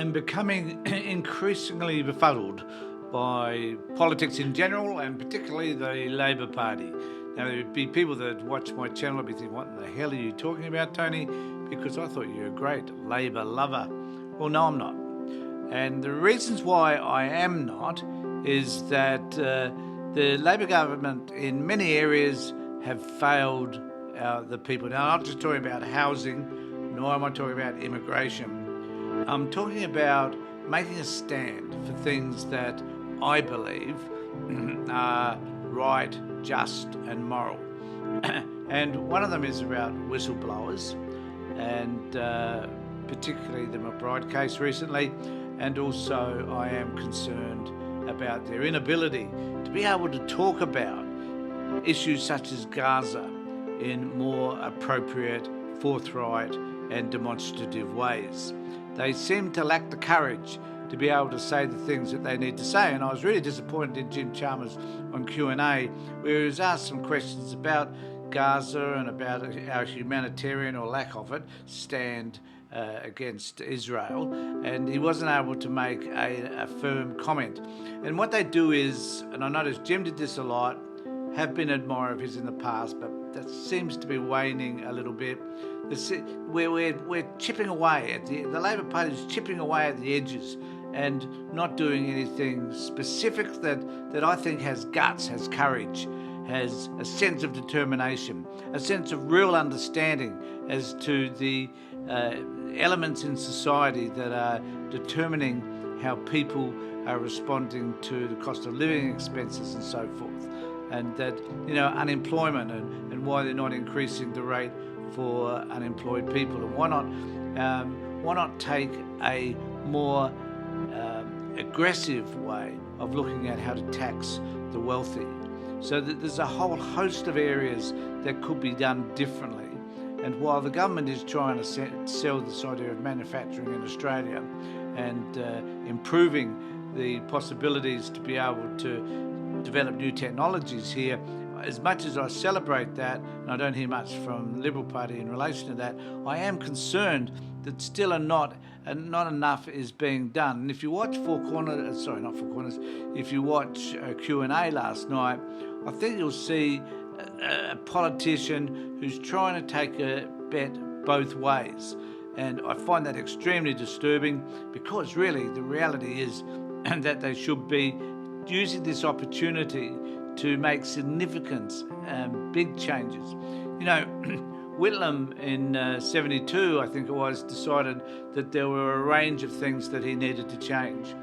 I'm becoming increasingly befuddled by politics in general and particularly the Labor Party. Now, there'd be people that watch my channel and be thinking, what in the hell are you talking about, Tony? Because I thought you were a great Labor lover. Well, no, I'm not. And the reasons why I am not is that the Labor government in many areas have failed the people. Now, I'm not just talking about housing, nor am I talking about immigration. I'm talking about making a stand for things that I believe are right, just and moral. And one of them is about whistleblowers, and particularly the McBride case recently, and also I am concerned about their inability to be able to talk about issues such as Gaza in more appropriate, forthright and demonstrative ways. They seem to lack the courage to be able to say the things that they need to say. And I was really disappointed in Jim Chalmers on Q&A, where he was asked some questions about Gaza and about our humanitarian, or lack of it, stand against Israel, and he wasn't able to make a firm comment. And what they do is, and I noticed Jim did this a lot, have been an admirer of his in the past, but that seems to be waning a little bit. We're chipping away at the Labor Party is chipping away at the edges and not doing anything specific that I think has guts, has courage, has a sense of determination, a sense of real understanding as to the elements in society that are determining how people are responding to the cost of living expenses and so forth. And that, unemployment and why they're not increasing the rate for unemployed people, and why not take a more aggressive way of looking at how to tax the wealthy. So that there's a whole host of areas that could be done differently. And while the government is trying to sell this idea of manufacturing in Australia and improving the possibilities to be able to develop new technologies here, as much as I celebrate that, and I don't hear much from the Liberal Party in relation to that, I am concerned that still not enough is being done. And if you watch if you watch Q&A last night, I think you'll see a politician who's trying to take a bet both ways. And I find that extremely disturbing, because really the reality is that they should be using this opportunity to make significant big changes. Whitlam in 72, I think it was, decided that there were a range of things that he needed to change.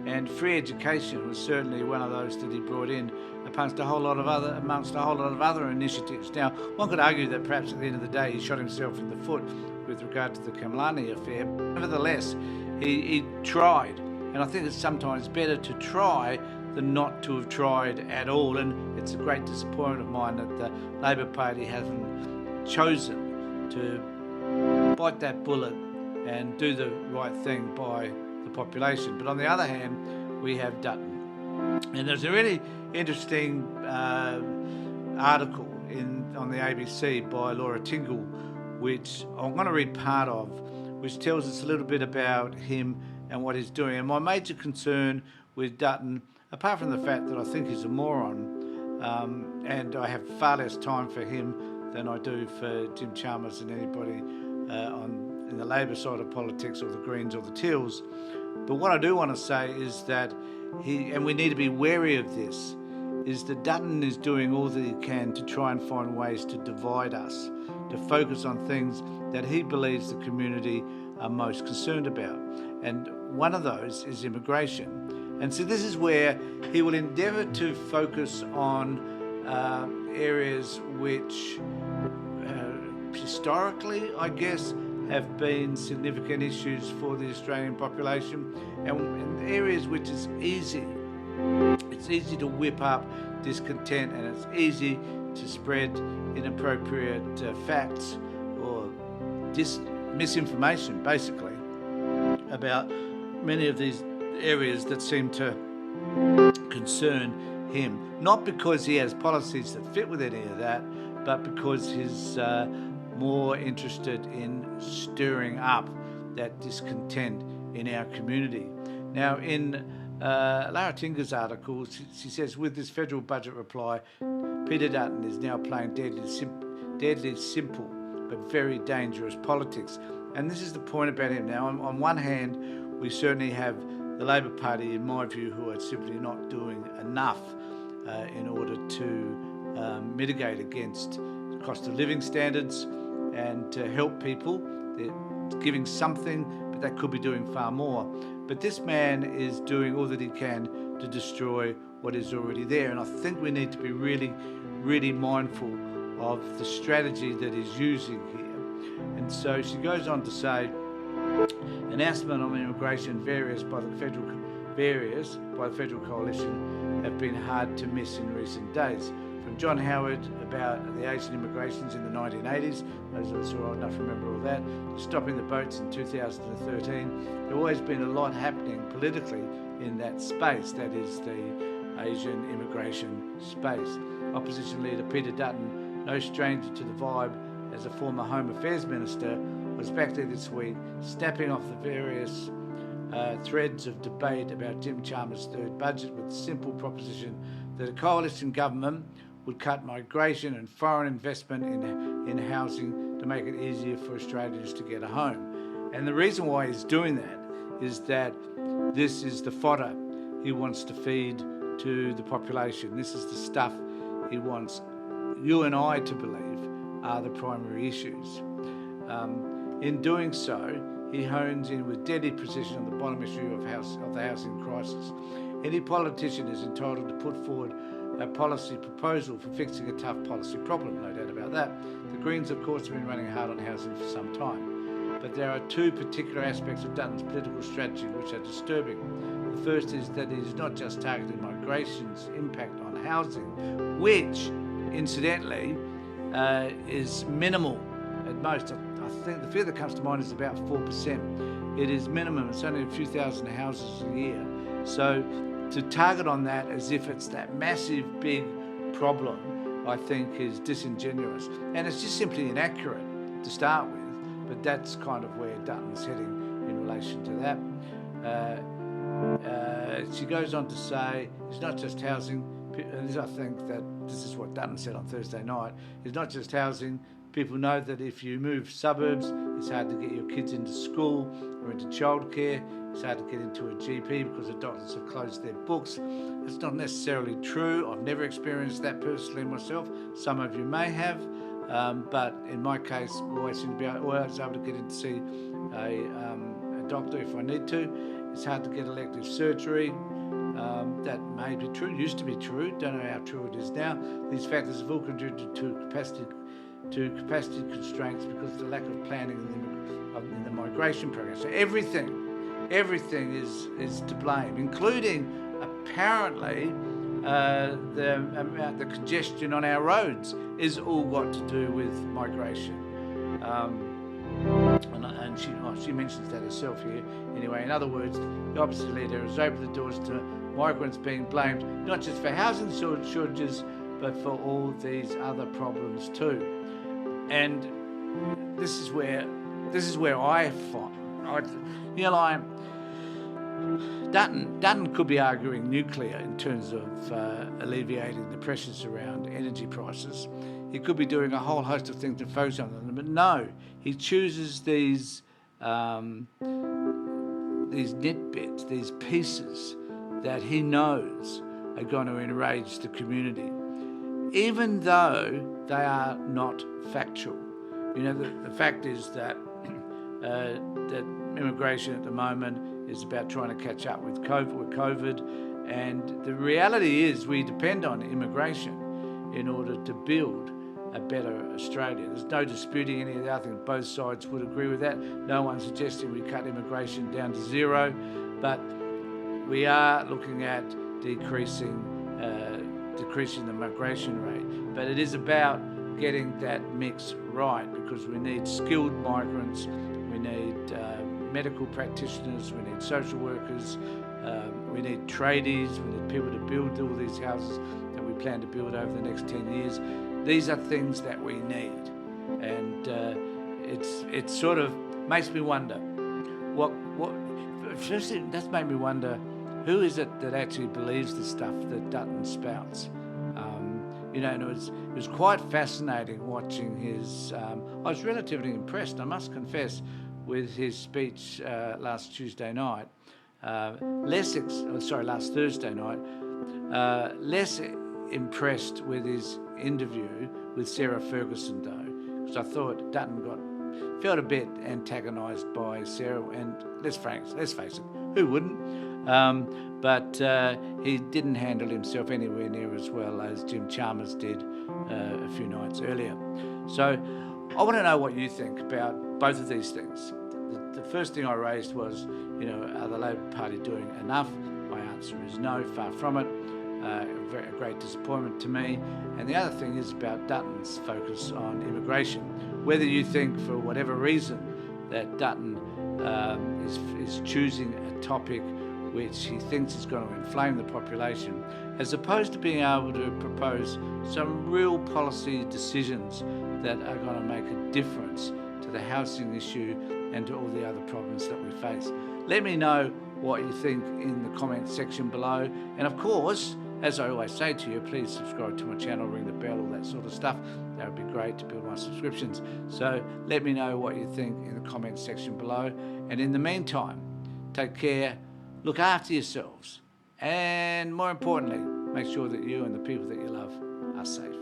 And free education was certainly one of those that he brought in, amongst a whole lot of other initiatives. Now, one could argue that perhaps at the end of the day he shot himself in the foot with regard to the Khamenei affair. Nevertheless, he tried, and I think it's sometimes better to try than not to have tried at all. And it's a great disappointment of mine that the Labor Party hasn't chosen to bite that bullet and do the right thing by the population. But on the other hand, we have Dutton. And there's a really interesting article on the ABC by Laura Tingle, which I'm going to read part of, which tells us a little bit about him and what he's doing. And my major concern with Dutton, apart from the fact that I think he's a moron, and I have far less time for him than I do for Jim Chalmers and anybody in the Labor side of politics, or the Greens or the Teals. But what I do want to say is that and we need to be wary of this, is that Dutton is doing all that he can to try and find ways to divide us, to focus on things that he believes the community are most concerned about. And one of those is immigration. And so this is where he will endeavour to focus on areas which historically, I guess, have been significant issues for the Australian population, and areas which is easy. It's easy to whip up discontent, and it's easy to spread inappropriate facts or misinformation, basically, about many of these areas that seem to concern him. Not because he has policies that fit with any of that, but because he's more interested in stirring up that discontent in our community. Now, in Lara Tinga's article, she says, with this federal budget reply, Peter Dutton is now playing deadly simple but very dangerous politics. And this is the point about him. Now, on one hand, we certainly have the Labor Party, in my view, who are simply not doing enough in order to mitigate against cost of living standards and to help people. They're giving something, but they could be doing far more. But this man is doing all that he can to destroy what is already there. And I think we need to be really, really mindful of the strategy that he's using here. And so she goes on to say, announcement on immigration various by the federal coalition have been hard to miss in recent days. From John Howard about the Asian immigrations in the 1980s, those of us who are old enough to remember all that, to stopping the boats in 2013, there's always been a lot happening politically in that space, that is the Asian immigration space. Opposition leader Peter Dutton, no stranger to the vibe as a former Home Affairs Minister, was back there this week, snapping off the various threads of debate about Jim Chalmers' third budget with the simple proposition that a coalition government would cut migration and foreign investment in housing to make it easier for Australians to get a home. And the reason why he's doing that is that this is the fodder he wants to feed to the population. This is the stuff he wants you and I to believe are the primary issues. In doing so, he hones in with deadly precision on the bottom issue of the housing crisis. Any politician is entitled to put forward a policy proposal for fixing a tough policy problem, no doubt about that. The Greens, of course, have been running hard on housing for some time. But there are two particular aspects of Dutton's political strategy which are disturbing. The first is that it is not just targeting migration's impact on housing, which, incidentally, is minimal at most. I think the figure that comes to mind is about 4%. It is minimum. It's only a few thousand houses a year. So to target on that as if it's that massive, big problem, I think is disingenuous. And it's just simply inaccurate to start with. But that's kind of where Dutton's heading in relation to that. She goes on to say, it's not just housing. I think that this is what Dutton said on Thursday night. It's not just housing. People know that if you move suburbs, it's hard to get your kids into school or into childcare. It's hard to get into a GP because the doctors have closed their books. It's not necessarily true. I've never experienced that personally myself. Some of you may have, but in my case, I always seem to be always able to get in to see a doctor if I need to. It's hard to get elective surgery. That may be true, used to be true. Don't know how true it is now. These factors have all contributed to capacity constraints because of the lack of planning in the migration program. So everything is to blame, including apparently the congestion on our roads is all got to do with migration. And she mentions that herself here. Anyway, in other words, the opposite leader has opened the doors to migrants being blamed not just for housing shortages, but for all these other problems too. And this is where I find, Dutton could be arguing nuclear in terms of alleviating the pressures around energy prices. He could be doing a whole host of things to focus on them, but no, he chooses these nitbits, these pieces that he knows are going to enrage the community, even though they are not factual. You know, the fact is that that immigration at the moment is about trying to catch up with COVID, and the reality is we depend on immigration in order to build a better Australia. There's no disputing any of that. I think both sides would agree with that. No one's suggesting we cut immigration down to zero, but we are looking at decreasing the migration rate. But it is about getting that mix right, because we need skilled migrants, we need medical practitioners, we need social workers, we need tradies, we need people to build all these houses that we plan to build over the next 10 years. These are things that we need, and it sort of makes me wonder what firstly, that's made me wonder, who is it that actually believes the stuff that Dutton spouts? And it was quite fascinating watching his. I was relatively impressed, I must confess, with his speech last Tuesday night. Last Thursday night. Less impressed with his interview with Sarah Ferguson, though, because I thought Dutton felt a bit antagonised by Sarah, and let's face it, who wouldn't? But he didn't handle himself anywhere near as well as Jim Chalmers did a few nights earlier. So I want to know what you think about both of these things. The first thing I raised was, are the Labor Party doing enough? My answer is no, far from it. A great disappointment to me. And the other thing is about Dutton's focus on immigration. Whether you think, for whatever reason, that Dutton is choosing a topic which he thinks is going to inflame the population, as opposed to being able to propose some real policy decisions that are going to make a difference to the housing issue and to all the other problems that we face. Let me know what you think in the comment section below. And of course, as I always say to you, please subscribe to my channel, ring the bell, all that sort of stuff. That would be great to build my subscriptions. So let me know what you think in the comment section below. And in the meantime, take care, look after yourselves, and more importantly, make sure that you and the people that you love are safe.